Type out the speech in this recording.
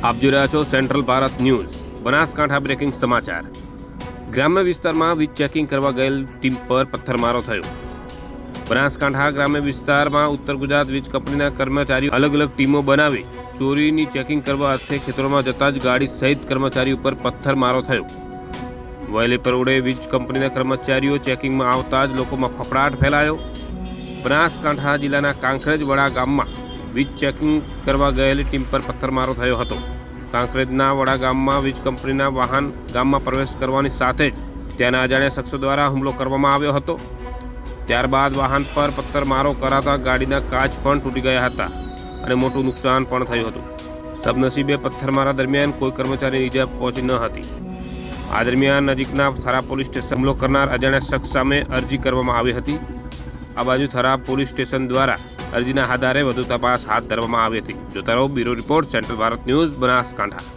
આપ જોઈ રહ્યા છો central Bharat news Banaskantha breaking સમાચાર। ગ્રામ્ય વિસ્તારમાં વીજ ચેકિંગ કરવા ગયેલ ટીમ પર પથ્થરમારો થયો। બનાસકાંઠા ગ્રામ્ય વિસ્તારમાં ઉત્તર ગુજરાત વીજ કંપનીના કર્મચારીઓ અલગ અલગ ટીમો બનાવી ચોરીની ચેકિંગ કરવા અર્થે ખેતરોમાં જતા જ ગાડી સહિત કર્મચારીઓ પર પથ્થરમારો થયો। વહેલી પરોઢે વીજ કંપનીના કર્મચારીઓ ચેકિંગમાં આવતા જ લોકોમાં ફફડાટ ફેલાયો। બનાસકાંઠા જિલ્લાના કાંકરેજ વડા ગામમાં વીજ ચેકિંગ કરવા ગયેલી ટીમ પર પથ્થરમારો થયો હતો। કાંકરેજના વડા ગામમાં વીજ કંપનીના વાહન ગામમાં પ્રવેશ કરવાની સાથે જ ત્યાંના અજાણ્યા શખ્સો દ્વારા હુમલો કરવામાં આવ્યો હતો। ત્યારબાદ વાહન પર પથ્થરમારો કરાતા ગાડીના કાચ પણ તૂટી ગયા હતા અને મોટું નુકસાન પણ થયું હતું। સદનસીબે પથ્થરમારા દરમિયાન કોઈ કર્મચારીની ઈજા પહોંચી ન હતી। આ દરમિયાન નજીકના થરાદ પોલીસ સ્ટેશન હુમલો કરનાર અજાણ્યા શખ્સ સામે અરજી કરવામાં આવી હતી। આ બાજુ થરાદ પોલીસ સ્ટેશન દ્વારા અરજીના આધારે વધુ તપાસ હાથ ધરવામાં આવી હતી। જોતા રહો bureau report central Bharat news Banaskantha.